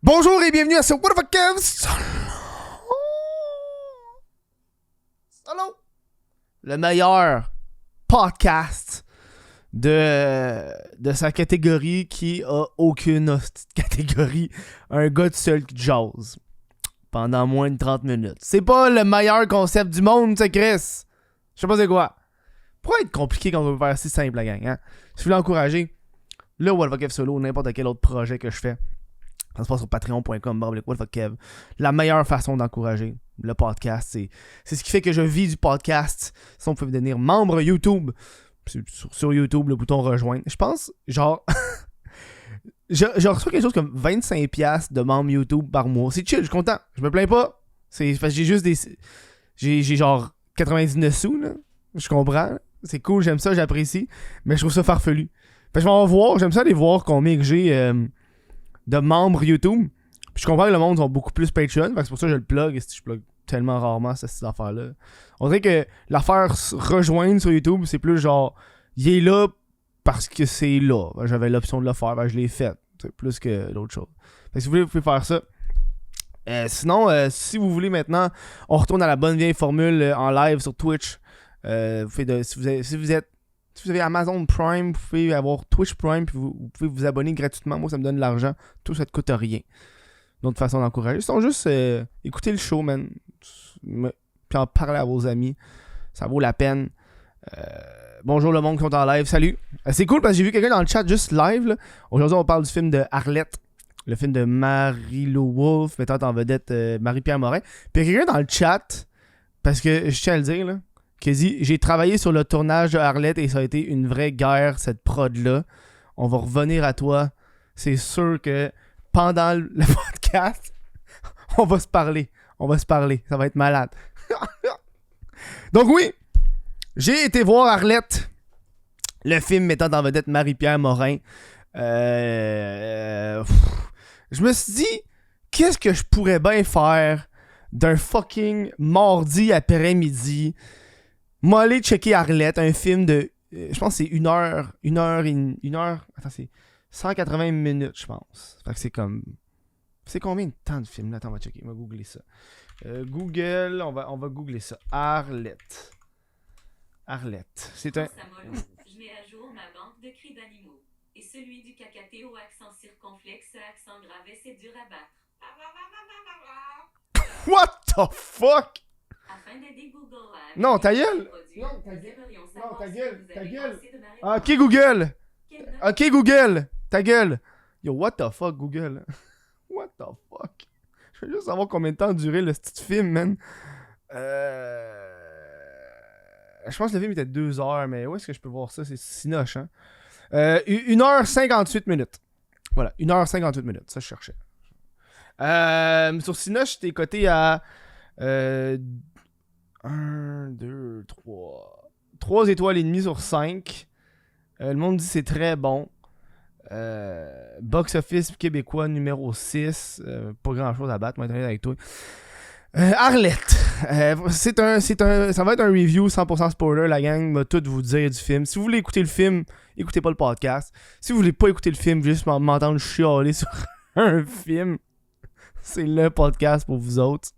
Bonjour et bienvenue à ce What the fuck Kev Solo. Le meilleur podcast de sa catégorie qui a aucune autre catégorie. Un gars de seul qui jase pendant moins de 30 minutes. C'est pas le meilleur concept du monde, c'est Chris. Je sais pas c'est quoi. Pourquoi être compliqué quand on veut faire si simple la gang, hein? Si vous voulez encourager le What the fuck Kev Solo ou n'importe quel autre projet que je fais, ça se passe sur patreon.com/Kev. La meilleure façon d'encourager le podcast, c'est ce qui fait que je vis du podcast. Sinon, vous pouvez devenir membre YouTube. Sur YouTube, le bouton rejoindre. Je pense, genre, je reçois quelque chose comme 25$ de membre YouTube par mois. C'est chill, je suis content. Je me plains pas. C'est parce que j'ai juste des. J'ai genre 99 sous, là. Je comprends. C'est cool, j'aime ça, j'apprécie. Mais je trouve ça farfelu. Fait que je vais en voir. J'aime ça aller voir combien que j'ai de membres YouTube. Puis je comprends que le monde sont beaucoup plus Patreon. Fait que c'est pour ça que je le plug. Je plug tellement rarement cette affaire-là. On dirait que l'affaire rejoindre sur YouTube, c'est plus genre, il est là parce que c'est là. J'avais l'option de le faire, je l'ai fait. C'est plus que l'autre chose. Fait que si vous voulez, vous pouvez faire ça. Sinon, si vous voulez maintenant, on retourne à la bonne vieille formule en live sur Twitch. Si vous avez Amazon Prime, vous pouvez avoir Twitch Prime, puis vous pouvez vous abonner gratuitement. Moi, ça me donne de l'argent. Tout ça ne coûte rien. Une autre façon d'encourager. Sinon, juste écouter le show, man. Puis en parler à vos amis. Ça vaut la peine. Bonjour le monde qui est en live. Salut. C'est cool parce que j'ai vu quelqu'un dans le chat juste live. Là. Aujourd'hui, on parle du film de Arlette. Le film de Marie-Lou Wolfe, mettant en vedette Marie-Pierre Morin. Puis il y a quelqu'un dans le chat, parce que je tiens à le dire, là, qui a dit « J'ai travaillé sur le tournage de Arlette et ça a été une vraie guerre, cette prod-là. On va revenir à toi. C'est sûr que pendant le podcast, on va se parler. On va se parler. Ça va être malade. » Donc oui, j'ai été voir Arlette, le film mettant en vedette Marie-Pierre Morin. Je me suis dit, qu'est-ce que je pourrais bien faire d'un fucking mardi après-midi? Moi, aller checker Arlette, un film de. Je pense que c'est une heure. Attends, c'est 180 minutes, je pense. Fait que c'est comme. C'est combien de temps de film là? Attends, on va checker. On va googler ça. Google, on va googler ça. Arlette. C'est un. Je mets à jour ma banque de cris d'animaux. Et celui du cacateo accent circonflexe accent gravé, c'est dur à battre. What the fuck? Afin d'aider Google à... Non, ta gueule! Non, ta gueule! Ok, Google! Ok, Google! Ta gueule! Yo, what the fuck, Google? What the fuck? Je veux juste savoir combien de temps a duré le petit film, man. Je pense que le film était 2 heures, mais où est-ce que je peux voir ça? C'est Cinoche, hein? 1h58 minutes. Voilà, 1h58 minutes. Ça, je cherchais. Sur Cinoche, t'es coté à 1, 2, 3. 3 étoiles et demie sur 5. Le monde dit que c'est très bon. Box Office québécois numéro 6. Pas grand chose à battre, moi, avec toi. Arlette. Ça va être un review 100% spoiler. La gang va tout vous dire du film. Si vous voulez écouter le film, écoutez pas le podcast. Si vous voulez pas écouter le film, juste m'entendre chialer sur un film, c'est le podcast pour vous autres.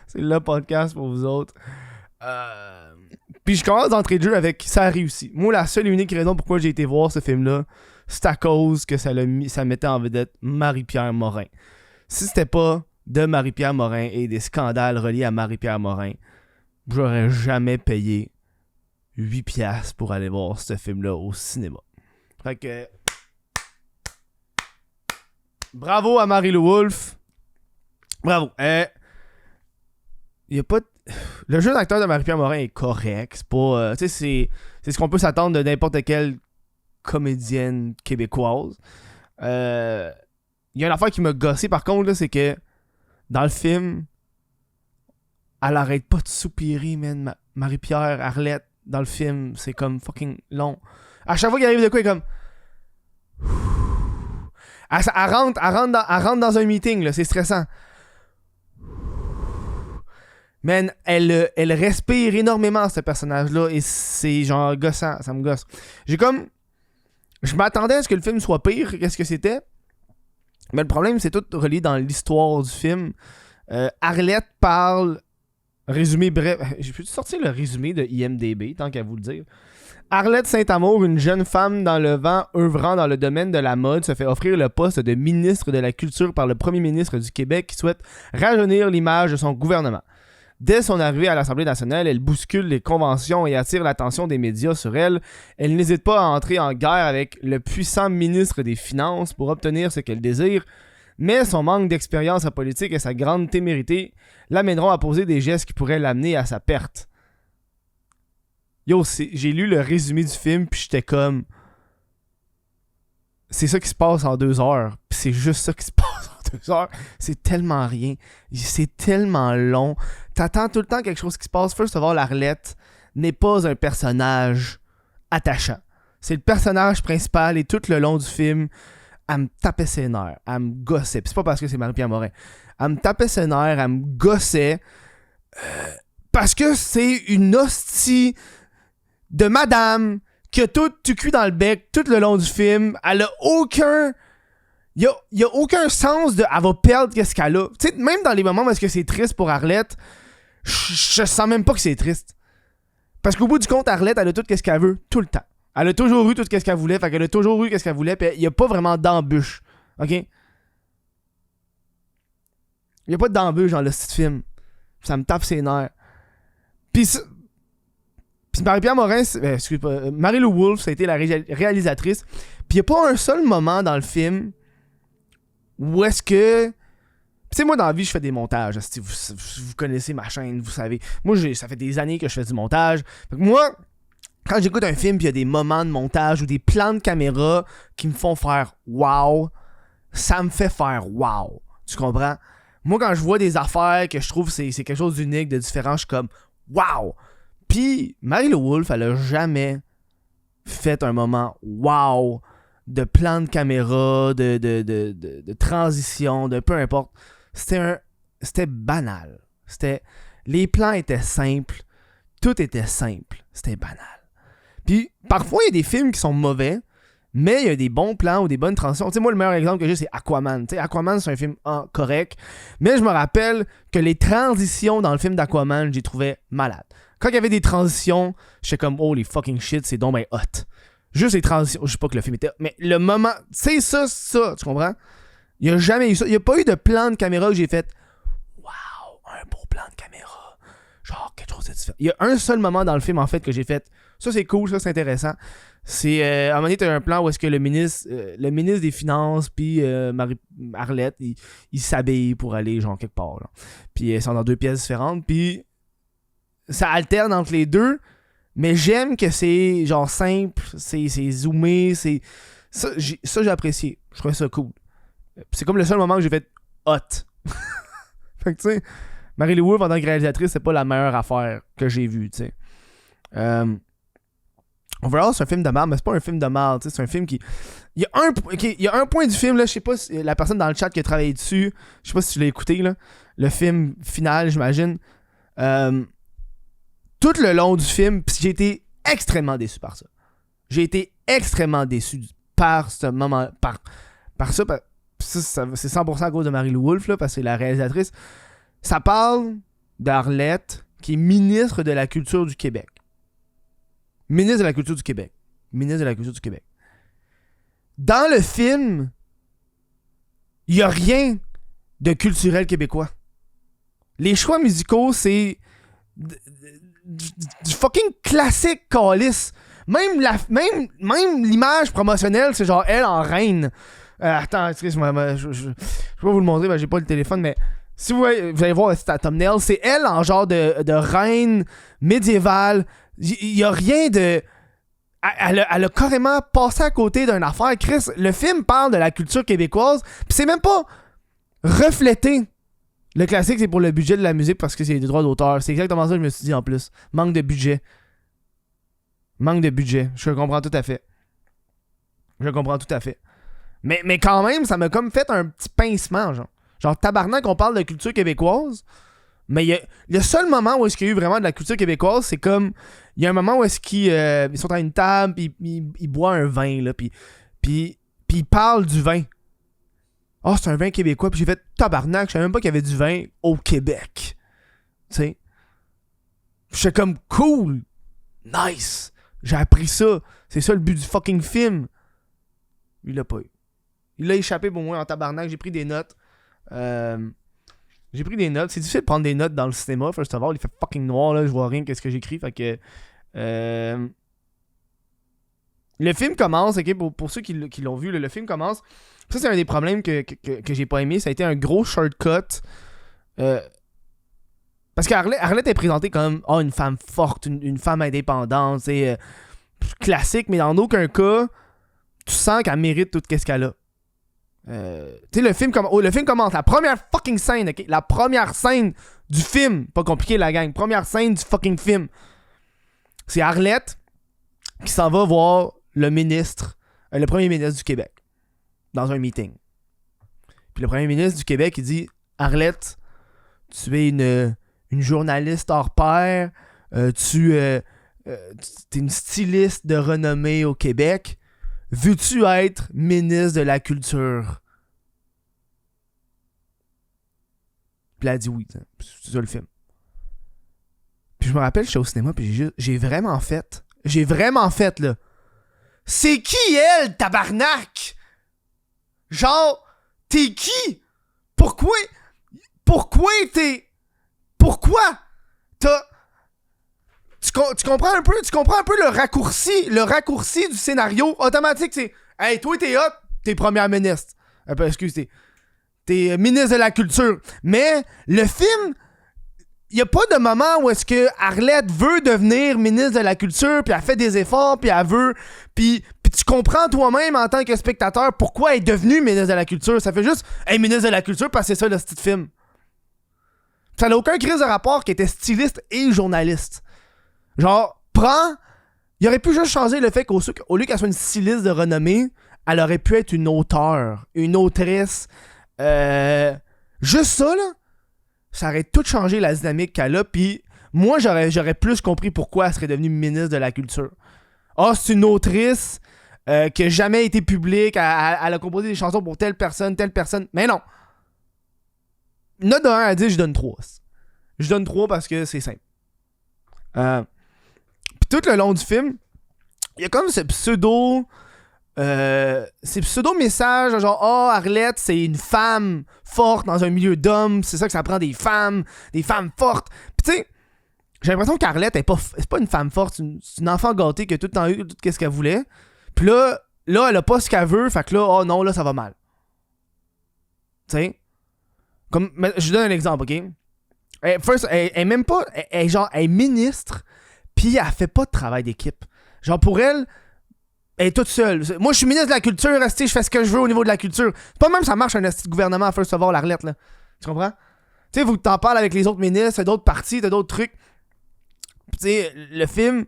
C'est le podcast pour vous autres. Puis je commence d'entrée de jeu avec ça a réussi. Moi, la seule et unique raison pourquoi j'ai été voir ce film-là, c'est à cause que ça mettait en vedette Marie-Pierre Morin. Si c'était pas de Marie-Pierre Morin et des scandales reliés à Marie-Pierre Morin, j'aurais jamais payé 8$ pour aller voir ce film-là au cinéma. Fait que bravo à Marie-Lou Wolfe. Bravo. Y a pas le jeu d'acteur de Marie-Pierre Morin est correct. C'est pas. Tu sais, c'est ce qu'on peut s'attendre de n'importe quelle comédienne québécoise. Y a une affaire qui m'a gossé par contre, là, c'est que dans le film, elle arrête pas de soupirer, man. Marie-Pierre, Arlette, dans le film, c'est comme fucking long. À chaque fois qu'il arrive de quoi, elle est comme. Elle rentre dans un meeting, là, c'est stressant. Man, elle respire énormément, ce personnage-là, et c'est genre gossant, ça me gosse. Je m'attendais à ce que le film soit pire, qu'est-ce que c'était? Mais le problème, c'est tout relié dans l'histoire du film. Arlette parle... Résumé bref... J'ai pu sortir le résumé de IMDb, tant qu'à vous le dire. Arlette Saint-Amour, une jeune femme dans le vent œuvrant dans le domaine de la mode, se fait offrir le poste de ministre de la Culture par le premier ministre du Québec qui souhaite rajeunir l'image de son gouvernement. Dès son arrivée à l'Assemblée nationale, elle bouscule les conventions et attire l'attention des médias sur elle. Elle n'hésite pas à entrer en guerre avec le puissant ministre des Finances pour obtenir ce qu'elle désire, mais son manque d'expérience en politique et sa grande témérité l'amèneront à poser des gestes qui pourraient l'amener à sa perte. Yo, j'ai lu le résumé du film, puis j'étais comme... C'est ça qui se passe en 2 heures, puis c'est juste ça qui se passe en 2 heures. C'est tellement rien. C'est tellement long. T'attends tout le temps quelque chose qui se passe. First of all, Arlette n'est pas un personnage attachant. C'est le personnage principal et tout le long du film, elle me tapait ses nerfs. Elle me gossait. Puis c'est pas parce que c'est Marie-Pierre Morin. Elle me tapait ses nerfs, elle me gossait. Parce que c'est une hostie de madame qui a tout du cul dans le bec tout le long du film. Elle a aucun... Il y a aucun sens de... Elle va perdre qu'est-ce qu'elle a. Tu sais, même dans les moments où est-ce que c'est triste pour Arlette, je sens même pas que c'est triste. Parce qu'au bout du compte, Arlette, elle a tout qu'est-ce qu'elle veut, tout le temps. Elle a toujours eu tout qu'est-ce qu'elle voulait, fait qu'elle a toujours eu qu'est-ce qu'elle voulait, pis il y a pas vraiment d'embûche. OK? Il y a pas d'embûche dans le petit film. Ça me tape ses nerfs. Puis Marie-Pierre Morin, excuse-moi, Marie-Lou Wolfe, ça a été la réalisatrice. Puis il y a pas un seul moment dans le film où est-ce que... Tu sais, moi, dans la vie, je fais des montages. Si vous connaissez ma chaîne, vous savez. Moi, ça fait des années que je fais du montage. Fait que moi, quand j'écoute un film, puis il y a des moments de montage ou des plans de caméra qui me font faire « wow », ça me fait faire « wow ». Tu comprends? Moi, quand je vois des affaires que je trouve c'est quelque chose d'unique, de différent, je suis comme « wow ». Puis, Marie-Lou Wolfe, elle a jamais fait un moment « wow » de plan de caméra, de transition, de peu importe. C'était banal. Les plans étaient simples. Tout était simple. C'était banal. Puis, parfois, il y a des films qui sont mauvais, mais il y a des bons plans ou des bonnes transitions. Tu sais, moi, le meilleur exemple que j'ai, c'est Aquaman. Tu sais, Aquaman, c'est un film correct, mais je me rappelle que les transitions dans le film d'Aquaman, j'ai trouvé malade. Quand il y avait des transitions, j'étais comme, holy fucking shit, c'est donc ben hot. Juste les transitions. Je sais pas que le film était... Mais le moment... C'est ça, tu comprends? Il y a jamais eu ça. Il y a pas eu de plan de caméra que j'ai fait... Wow, un beau plan de caméra. Genre, quelque chose de différent. Il y a un seul moment dans le film, en fait, que j'ai fait... Ça, c'est cool, ça, c'est intéressant. C'est... à un moment donné, t'as un plan où est-ce que le ministre des Finances puis Arlette, ils s'habillent pour aller, genre, quelque part. Genre. Puis ils sont dans 2 pièces différentes. Puis ça alterne entre les deux... Mais j'aime que c'est genre simple, c'est zoomé, c'est... Ça, j'ai apprécié. Je trouvais ça cool. C'est comme le seul moment que j'ai fait hot. Fait que tu sais, Marie-Lou Wolfe en tant que réalisatrice, c'est pas la meilleure affaire que j'ai vue, tu sais. Overall, c'est un film de merde, mais c'est pas un film de merde, tu sais, c'est un film qui... Il y a un point du film, là, je sais pas si la personne dans le chat qui a travaillé dessus, je sais pas si tu l'as écouté, là, le film final, j'imagine. Tout le long du film, pis j'ai été extrêmement déçu par ça. J'ai été extrêmement déçu par ce moment, par ça, c'est 100% à cause de Marie-Lou Wolfe, là, parce que c'est la réalisatrice. Ça parle d'Arlette, qui est ministre de la Culture du Québec. Ministre de la Culture du Québec. Ministre de la Culture du Québec. Dans le film, il n'y a rien de culturel québécois. Les choix musicaux, c'est... du fucking classique calice. Même l'image promotionnelle, c'est genre elle en reine. Attends, excuse-moi, je vais vous le montrer, j'ai pas le téléphone, mais si vous allez voir c'est à thumbnail, c'est elle en genre de reine médiévale. Il y a rien de... Elle a carrément passé à côté d'une affaire. Chris, le film parle de la culture québécoise, pis c'est même pas reflété. Le classique, c'est pour le budget de la musique parce que c'est des droits d'auteur. C'est exactement ça que je me suis dit en plus. Manque de budget. Je comprends tout à fait. Mais quand même, ça m'a comme fait un petit pincement, genre. Genre, tabarnak, on parle de culture québécoise, mais le seul moment où est-ce qu'il y a eu vraiment de la culture québécoise, c'est comme... Il y a un moment où est-ce qu'ils sont à une table, puis ils boivent un vin, là, puis ils parlent du vin. Ah, c'est un vin québécois. Puis j'ai fait tabarnak, je savais même pas qu'il y avait du vin au Québec. Tu sais. J'étais comme cool. Nice. J'ai appris ça. C'est ça le but du fucking film. Il l'a pas eu. Il l'a échappé pour moi en tabarnak. J'ai pris des notes. C'est difficile de prendre des notes dans le cinéma. First of all, il fait fucking noir là. Je vois rien qu'est-ce que j'écris. Fait que. Le film commence, ok, pour ceux qui l'ont vu, le film commence. Ça, c'est un des problèmes que j'ai pas aimé. Ça a été un gros shortcut. Parce qu'Arlette est présentée comme une femme forte, une femme indépendante, c'est classique, mais dans aucun cas, tu sens qu'elle mérite tout ce qu'elle a. Tu sais, le film commence. La première fucking scène, ok? La première scène du film. Pas compliqué, la gang. Première scène du fucking film. C'est Arlette qui s'en va voir le ministre, le premier ministre du Québec, dans un meeting. Puis le premier ministre du Québec, il dit Arlette, tu es une journaliste hors pair, tu es une styliste de renommée au Québec. Veux-tu être ministre de la Culture? Puis elle a dit oui. C'est ça le film. Puis je me rappelle, j'étais au cinéma, puis j'ai vraiment fait, là. C'est qui elle, tabarnak? Genre, t'es qui? Pourquoi t'es... Pourquoi? Tu comprends un peu le raccourci du scénario automatique, c'est hey, toi t'es hot, t'es première ministre. T'es ministre de la Culture. Mais le film, il y a pas de moment où est-ce que Arlette veut devenir ministre de la Culture, puis elle fait des efforts, puis elle veut, puis tu comprends toi-même en tant que spectateur pourquoi elle est devenue ministre de la Culture. Ça fait juste hey, ministre de la Culture parce que c'est ça le style de film. Ça n'a aucun crise de rapport qu'elle était styliste et journaliste. Genre, il aurait pu juste changer le fait qu'au lieu qu'elle soit une styliste de renommée, elle aurait pu être une auteure, une autrice. Juste ça, là, ça aurait tout changé la dynamique qu'elle a. Puis moi, j'aurais plus compris pourquoi elle serait devenue ministre de la Culture. C'est une autrice qui n'a jamais été publique. Elle a composé des chansons pour telle personne. Mais non. Note de 1 à 10, je donne 3. Je donne 3 parce que c'est simple. Puis tout le long du film, il y a comme ce pseudo-message, genre, Arlette, c'est une femme forte dans un milieu d'hommes, c'est ça que ça prend, des femmes fortes. Puis tu sais, j'ai l'impression qu'Arlette c'est pas une femme forte, c'est une enfant gâtée qui a tout le temps eu tout ce qu'elle voulait. Puis là, elle a pas ce qu'elle veut, fait que là, non, là, ça va mal. Tu sais? Comme, je donne un exemple, ok? Elle est même pas. Elle est ministre, puis elle fait pas de travail d'équipe. Genre, pour elle est toute seule. Moi, je suis ministre de la Culture, je fais ce que je veux au niveau de la culture. C'est pas même ça marche un esti de gouvernement à first of all, l'Arlette, là. Tu comprends? Tu sais, vous t'en parles avec les autres ministres, t'as d'autres partis, t'as d'autres trucs. Tu sais, le film,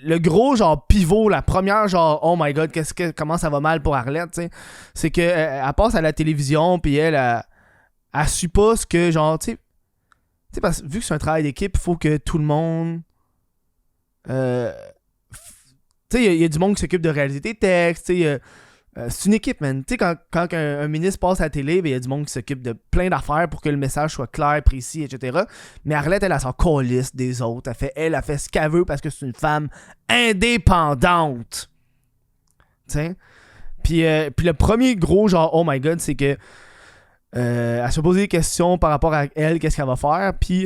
le gros, genre, pivot, la première, genre, oh my god, comment ça va mal pour Arlette, tu sais, c'est que elle passe à la télévision, puis elle suit pas ce que, genre, tu sais, parce que vu que c'est un travail d'équipe, il faut que tout le monde. Tu sais, il y a du monde qui s'occupe de réaliser tes textes, tu sais. C'est une équipe, man. Tu sais, quand un ministre passe à la télé, il y a du monde qui s'occupe de plein d'affaires pour que le message soit clair, précis, etc. Mais Arlette, elle s'en calisse des autres. Elle fait ce qu'elle veut parce que c'est une femme indépendante. Tu sais. Puis le premier gros, genre, oh my god, c'est que. Elle se posait des questions par rapport à elle, qu'est-ce qu'elle va faire. Puis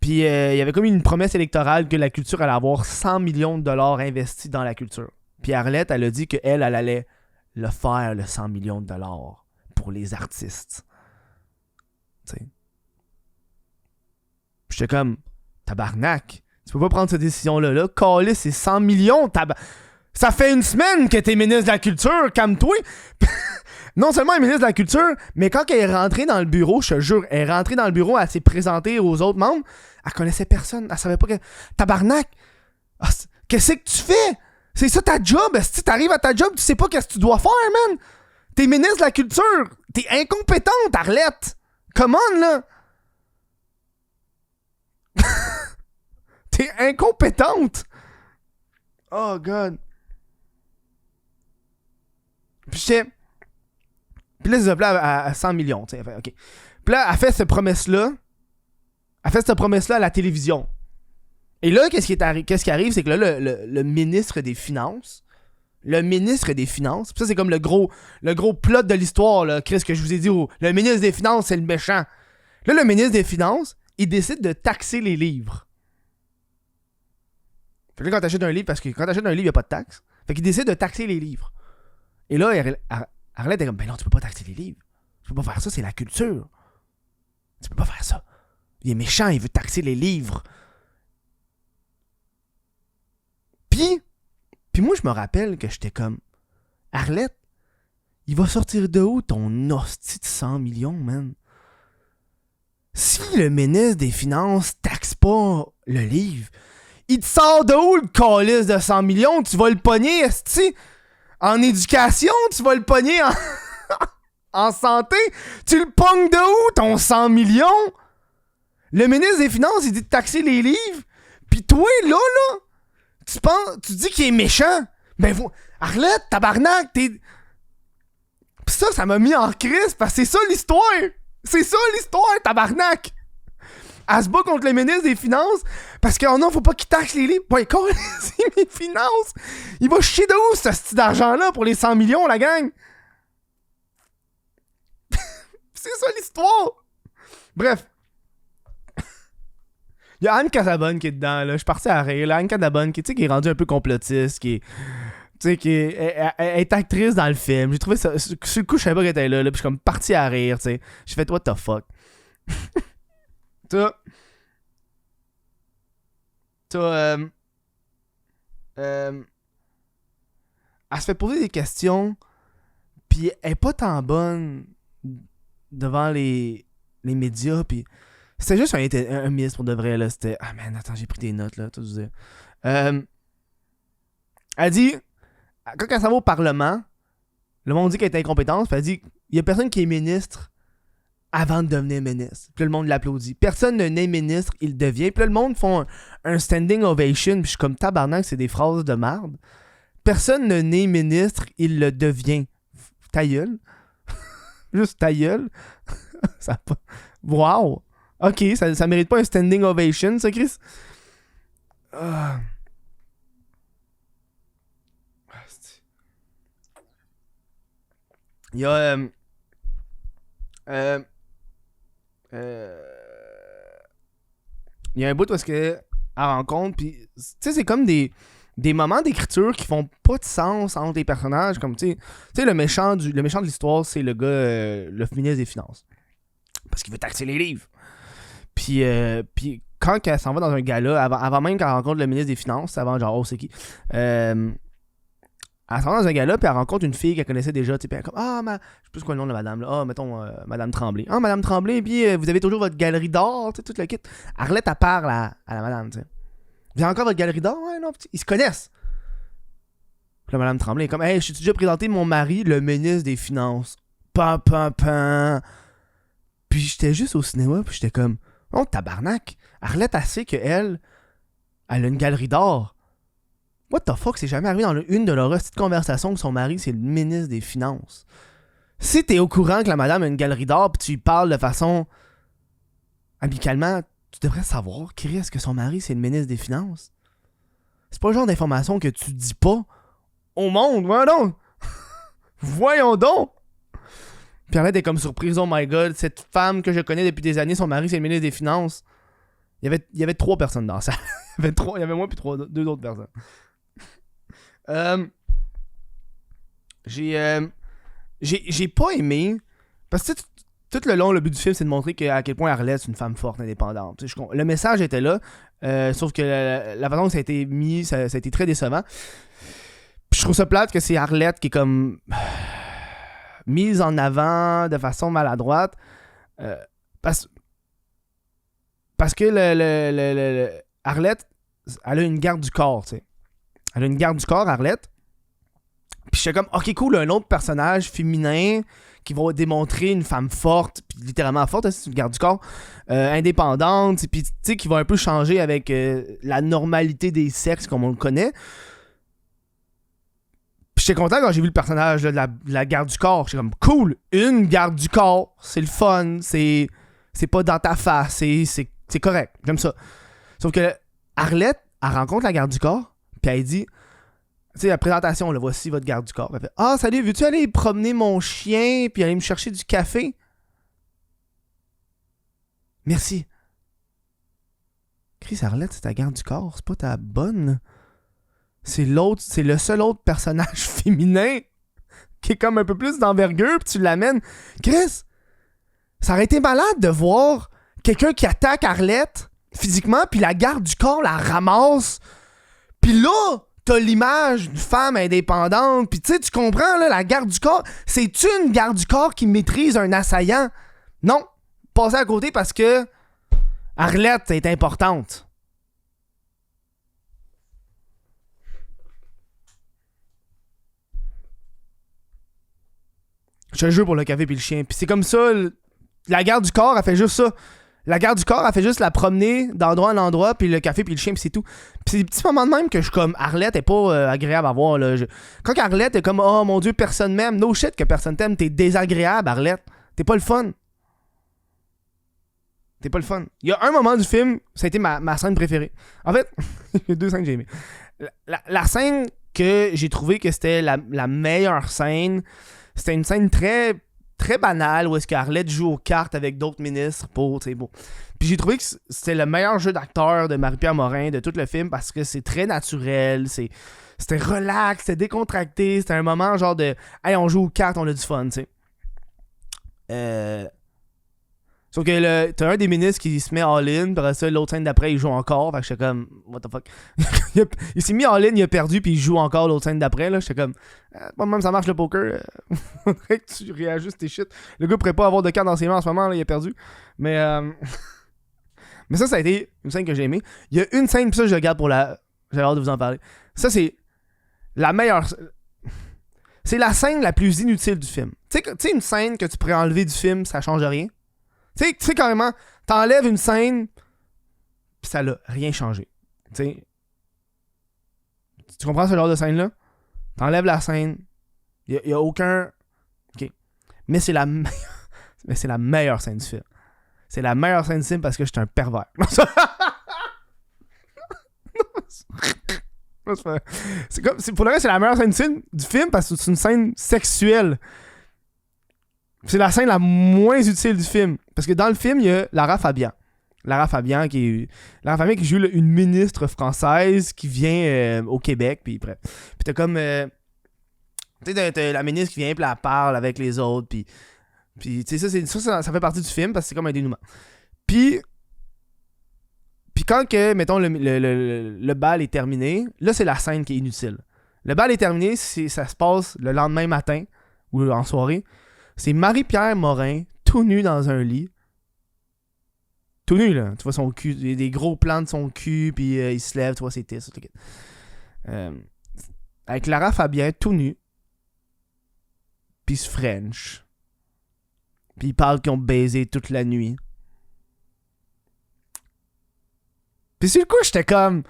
il y avait comme une promesse électorale que la culture allait avoir 100 millions de dollars investis dans la culture. Puis Arlette, elle a dit qu'elle allait le faire, le 100 millions de dollars pour les artistes. Tu sais. J'étais comme, tabarnak, tu peux pas prendre cette décision-là. Calé, c'est 100 millions, ça fait une semaine que t'es ministre de la Culture, calme-toi. Non seulement elle est ministre de la Culture, mais quand elle est rentrée dans le bureau, je te jure, elle est rentrée dans le bureau, elle s'est présentée aux autres membres, elle connaissait personne, elle savait pas que... Tabarnak! Qu'est-ce que tu fais? C'est ça ta job, si t'arrives à ta job, tu sais pas qu'est-ce que tu dois faire, man! T'es ministre de la Culture! T'es incompétente, Arlette! Come on, là! T'es incompétente! Oh, God! Puis Puis là, c'est appelé à 100 millions. T'sais. OK. Puis là, elle fait cette promesse-là. Elle fait cette promesse-là à la télévision. Et là, qu'est-ce qui arrive, c'est que là, le ministre des Finances, puis ça, c'est comme le gros plot de l'histoire, là, Chris, que je vous ai dit. Le ministre des Finances, c'est le méchant. Là, le ministre des Finances, il décide de taxer les livres. Fait que là, quand t'achètes un livre, parce que quand t'achètes un livre, il n'y a pas de taxe. Fait qu'il décide de taxer les livres. Et là, Arlette est comme, ben non, tu peux pas taxer les livres. Tu peux pas faire ça, c'est la culture. Tu peux pas faire ça. Il est méchant, il veut taxer les livres. Puis moi, je me rappelle que j'étais comme, Arlette, il va sortir de où ton hostie de 100 millions, man? Si le ministre des Finances taxe pas le livre, il te sort de où le calice de 100 millions? Tu vas le pogner, esti? En éducation, tu vas le pogner en santé? Tu le pognes de où ton 100 millions? Le ministre des Finances, il dit de taxer les livres. Pis toi, là, tu dis qu'il est méchant. Ben, Arlette, tabarnak, t'es... Pis ça m'a mis en crise, parce que c'est ça l'histoire. C'est ça l'histoire, tabarnak. Elle se bat contre le ministre des Finances, parce que, oh non, faut pas qu'il taxe les livres. Ouais, quoi, c'est mes finances. Il va chier de où, ce style d'argent-là, pour les 100 millions, la gang? C'est ça l'histoire. Bref. Il y a Anne Casabonne qui est dedans, là. Je suis parti à rire. Là. Anne Casabonne, qui est rendue un peu complotiste, qui est actrice dans le film. J'ai trouvé ça... Sur le coup, je savais pas qu'elle était là, puis je suis comme parti à rire, tu sais. J'ai fait, what the fuck? T'as... elle se fait poser des questions, puis elle est pas tant bonne devant les médias, puis... C'était juste un ministre pour de vrai, là. C'était... Ah, man, attends, j'ai pris des notes, là. Tout dire. Elle dit... Quand elle s'en va au Parlement, le monde dit qu'elle est incompétente, puis elle dit... Il y a personne qui est ministre avant de devenir ministre. Puis là, le monde l'applaudit. Personne ne naît ministre, il devient. Puis là, le monde font un standing ovation, puis je suis comme tabarnak, c'est des phrases de merde. Personne ne naît ministre, il le devient. Ta gueule. Juste ta gueule. Ça pas... Wow! Ok, ça mérite pas un standing ovation, ça, Chris? Il y a... il y a un bout où est-ce qu'elle rencontre, puis... Tu sais, c'est comme des moments d'écriture qui font pas de sens entre les personnages, comme, tu sais, le méchant de l'histoire, c'est le gars, le ministre des Finances. Parce qu'il veut taxer les livres. Puis quand elle s'en va dans un gala, avant même qu'elle rencontre le ministre des Finances, avant genre, oh, c'est qui? Elle s'en va dans un gala, puis elle rencontre une fille qu'elle connaissait déjà, tu sais, puis elle est comme, je sais plus quoi le nom de la madame, là. Mettons, Madame Tremblay. Madame Tremblay, puis vous avez toujours votre galerie d'or, tu sais, tout le kit. Arlette, elle parle à la madame, tu sais. Vous avez encore votre galerie d'or? Ouais, non, ils se connaissent. Puis là, Madame Tremblay est comme, hey, je suis déjà présenté mon mari, le ministre des Finances. Pam. Puis j'étais juste au cinéma, puis j'étais comme, oh, tabarnak. Arlette, elle sait qu'elle a une galerie d'or. What the fuck, c'est jamais arrivé dans une de leurs petites conversations que son mari, c'est le ministre des Finances. Si t'es au courant que la madame a une galerie d'or, puis tu lui parles de façon amicalement, tu devrais savoir, Chris, que son mari, c'est le ministre des Finances. C'est pas le genre d'information que tu dis pas au monde, voyons donc. Voyons donc. Puis Arlette est comme surprise, oh my god, cette femme que je connais depuis des années, son mari, c'est le ministre des Finances. Il y avait 3 personnes dans ça. Il y avait moi puis 2 autres personnes. J'ai pas aimé, parce que tout le long, le but du film, c'est de montrer à quel point Arlette, c'est une femme forte, indépendante. Le message était là, sauf que la façon que ça a été mis, ça a été très décevant. Puis je trouve ça plate que c'est Arlette qui est comme mise en avant de façon maladroite, parce que Arlette, elle a une garde du corps, tu sais. Elle a une garde du corps, Arlette. Puis j'étais comme, ok, cool, un autre personnage féminin qui va démontrer une femme forte, puis littéralement forte, c'est une garde du corps, indépendante, puis tu sais, qui va un peu changer avec la normalité des sexes comme on le connaît. Puis Puis j'étais content quand j'ai vu le personnage là, de la garde du corps. J'étais comme, cool, une garde du corps, c'est le fun, c'est pas dans ta face, c'est correct, j'aime ça. Sauf que Arlette, elle rencontre la garde du corps, puis elle dit, tu sais, la présentation, là, voici votre garde du corps. Elle fait, ah, salut, veux-tu aller promener mon chien, puis aller me chercher du café? Merci. Chris, Arlette, c'est ta garde du corps, c'est pas ta bonne. C'est le seul autre personnage féminin qui est comme un peu plus d'envergure, puis tu l'amènes. Chris, ça aurait été malade de voir quelqu'un qui attaque Arlette physiquement, puis la garde du corps la ramasse. Puis là, t'as l'image d'une femme indépendante, puis tu sais, tu comprends, là, la garde du corps, c'est une garde du corps qui maîtrise un assaillant. Non, passez à côté parce que Arlette est importante. Je te jure pour le café puis le chien. Puis c'est comme ça, la garde du corps, elle fait juste ça. La garde du corps, elle fait juste la promener d'endroit en endroit, puis le café puis le chien, puis c'est tout. Puis c'est des petits moments de même que je suis comme, Arlette est pas agréable à voir. Là. Quand Arlette est comme, oh mon Dieu, personne m'aime. No shit que personne t'aime, t'es désagréable, Arlette. T'es pas le fun. T'es pas le fun. Il y a un moment du film, ça a été ma scène préférée. En fait, il y a 2 scènes que j'ai aimées. La scène que j'ai trouvé que c'était la meilleure scène, c'était une scène très, très banale où est-ce qu'Arlette joue aux cartes avec d'autres ministres pour, tu sais, bon. Puis j'ai trouvé que c'était le meilleur jeu d'acteur de Marie-Pierre Morin de tout le film parce que c'est très naturel, c'était relax, c'était décontracté, c'était un moment genre de « Hey, on joue aux cartes, on a du fun », tu sais. Sauf que t'as un des ministres qui se met all-in, puis après ça, l'autre scène d'après, il joue encore. Fait que j'étais comme, what the fuck. Il s'est mis all-in, il a perdu, puis il joue encore l'autre scène d'après. Là, j'étais comme, pas même ça marche le poker. Faudrait que tu réajustes tes shit. Le gars pourrait pas avoir de carte dans ses mains en ce moment, là, il a perdu. Mais ça a été une scène que j'ai aimée. Il y a une scène, puis ça, je regarde pour la. J'ai hâte de vous en parler. Ça, c'est la meilleure. C'est la scène la plus inutile du film. Tu sais, une scène que tu pourrais enlever du film, ça change rien. Tu sais, carrément, t'enlèves une scène, pis ça l'a rien changé. Tu comprends ce genre de scène-là? T'enlèves la scène, y a aucun... OK. Mais c'est la meilleure scène du film. C'est la meilleure scène du film parce que j'étais un pervers. Pour le reste, c'est la meilleure scène du film parce que c'est une scène sexuelle. C'est la scène la moins utile du film. Parce que dans le film, il y a Lara Fabian. Lara Fabian qui joue une ministre française qui vient au Québec. Puis t'as comme... tu sais, t'as la ministre qui vient, puis elle parle avec les autres. Puis tu sais, ça fait partie du film parce que c'est comme un dénouement. Puis quand que, mettons, le bal est terminé, là, c'est la scène qui est inutile. Le bal est terminé, ça se passe le lendemain matin ou en soirée. C'est Marie-Pierre Morin, tout nu dans un lit. Tout nu, là. Tu vois son cul, il y a des gros plans de son cul, puis il se lève, tu vois ses testes. Avec Lara Fabian, tout nu. Puis il se French. Puis ils parlent qu'ils ont baisé toute la nuit. Puis sur le coup, j'étais comme...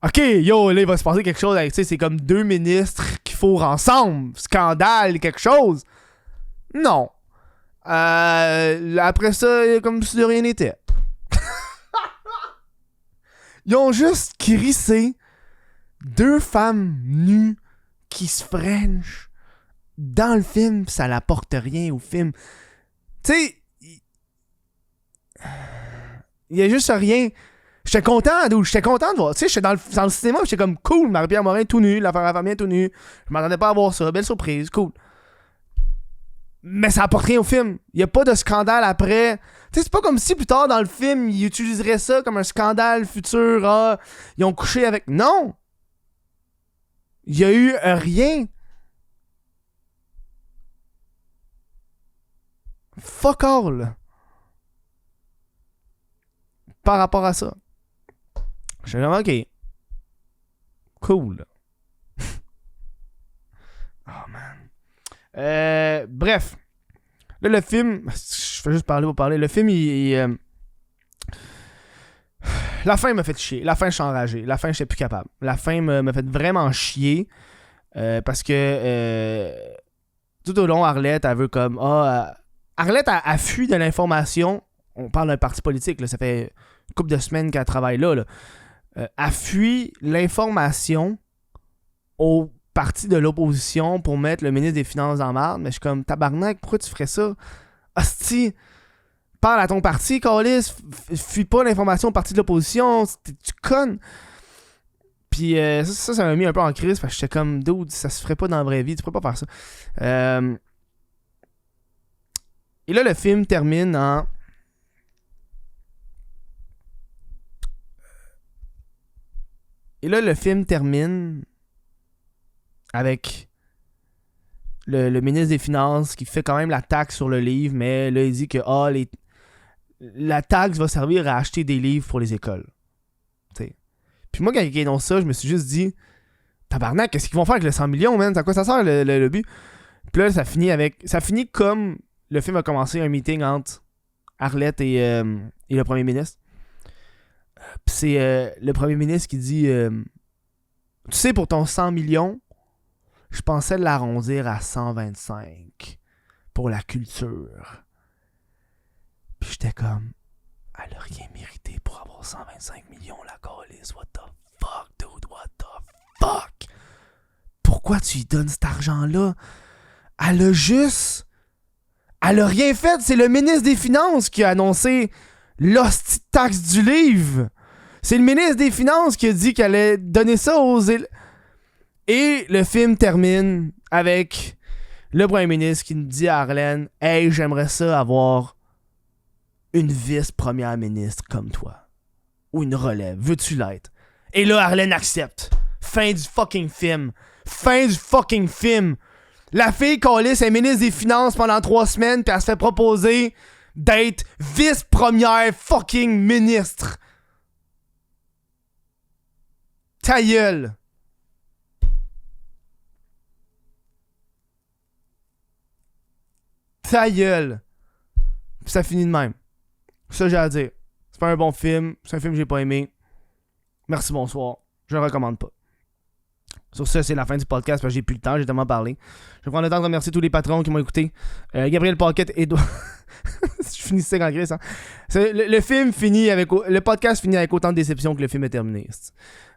OK, yo, là, il va se passer quelque chose avec, tu sais, c'est comme 2 ministres qui fourrent ensemble. Scandale, quelque chose. Non. Après ça, comme si de rien n'était. Ils ont juste crissé 2 femmes nues qui se French dans le film, ça n'apporte rien au film. Tu sais, il y a juste rien. J'étais content de voir. Tu sais, j'étais dans le cinéma, j'étais comme cool, Marie-Pierre Morin tout nu, la famille tout nu. Je m'attendais pas à voir ça, belle surprise, cool. Mais ça apporte rien au film. Il n'y a pas de scandale après. Tu sais, c'est pas comme si plus tard dans le film, ils utiliseraient ça comme un scandale futur. Ah, ils ont couché avec... Non! Il y a eu rien. Fuck all. Par rapport à ça. Je suis vraiment OK. Cool. Oh man. Bref. Là, le film... Je vais juste parler pour parler. Le film, la fin m'a fait chier. La fin, je suis enragé. La fin, je suis plus capable. La fin m'a fait vraiment chier. Parce que tout au long, Arlette, elle veut comme... Arlette, elle fuit de l'information. On parle d'un parti politique, là, ça fait une couple de semaines qu'elle travaille là. Elle fuit l'information au parti de l'opposition pour mettre le ministre des Finances en marde. Mais je suis comme, tabarnak, pourquoi tu ferais ça? Hostie, parle à ton parti, Callis, fuis pas l'information au parti de l'opposition, tu connes. Puis ça m'a mis un peu en crise parce que j'étais comme, dude, ça se ferait pas dans la vraie vie, tu pourrais pas faire ça. Et là, le film termine en... Et là, le film termine avec le ministre des Finances qui fait quand même la taxe sur le livre, mais là, il dit que la taxe va servir à acheter des livres pour les écoles. T'sais. Puis moi, quand ils annoncent ça, je me suis juste dit, tabarnak, qu'est-ce qu'ils vont faire avec les 100 millions, man? À quoi ça sert le but? Puis là, ça finit comme le film a commencé, un meeting entre Arlette et le premier ministre. Puis c'est le premier ministre qui dit tu sais, pour ton 100 millions, je pensais l'arrondir à 125 pour la culture. Puis j'étais comme, elle a rien mérité pour avoir 125 millions, la calice. What the fuck, dude? What the fuck? Pourquoi tu lui donnes cet argent-là? Elle a rien fait. C'est le ministre des Finances qui a annoncé l'hostie de taxe du livre. C'est le ministre des Finances qui a dit qu'elle allait donner ça aux... Et le film termine avec le premier ministre qui nous dit à Arlène, « Hey, j'aimerais ça avoir une vice-première ministre comme toi. Ou une relève. Veux-tu l'être? » Et là, Arlène accepte. Fin du fucking film. Fin du fucking film. La fille calisse est ministre des Finances pendant 3 semaines puis elle se fait proposer d'être vice-première fucking ministre. Ta gueule. Ta gueule. Puis ça finit de même. Ça, j'ai à dire. C'est pas un bon film. C'est un film que j'ai pas aimé. Merci, bonsoir. Je le recommande pas. Sur ça, c'est la fin du podcast parce que j'ai plus le temps, j'ai tellement parlé. Je vais prendre le temps de remercier tous les patrons qui m'ont écouté. Gabriel Paquette, Edouard. Je finissais quand Chris, hein. Le podcast finit avec autant de déception que le film est terminé.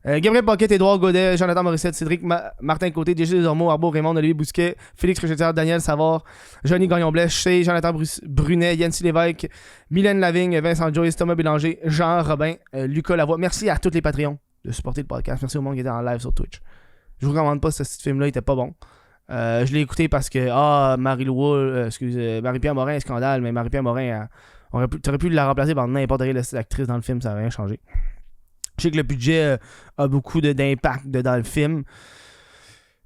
Gabriel Paquette, Édouard Godet, Jonathan Morissette, Cédric Martin Côté, DJ Desormeaux, Arbo Raymond, Olivier Bousquet, Félix Richetière, Daniel Savard, Johnny Gagnon-Blèche, Chez, Jonathan Brunet, Yancy Lévesque, Mylène Lavigne, Vincent Joyce, Thomas Bélanger, Jean Robin, Lucas Lavoie. Merci à tous les Patreons de supporter le podcast. Merci au monde qui était en live sur Twitch. Je vous recommande pas, ce film-là, il était pas bon. Je l'ai écouté parce que, Marie-Pierre Morin, scandale, mais Marie-Pierre Morin, t'aurais pu la remplacer par n'importe quelle actrice dans le film, ça n'a rien changé. Je sais que le budget a beaucoup d'impact dans le film,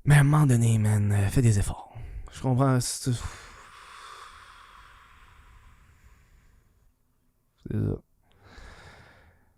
mais à un moment donné, man, fais des efforts. Je comprends. C'est ça.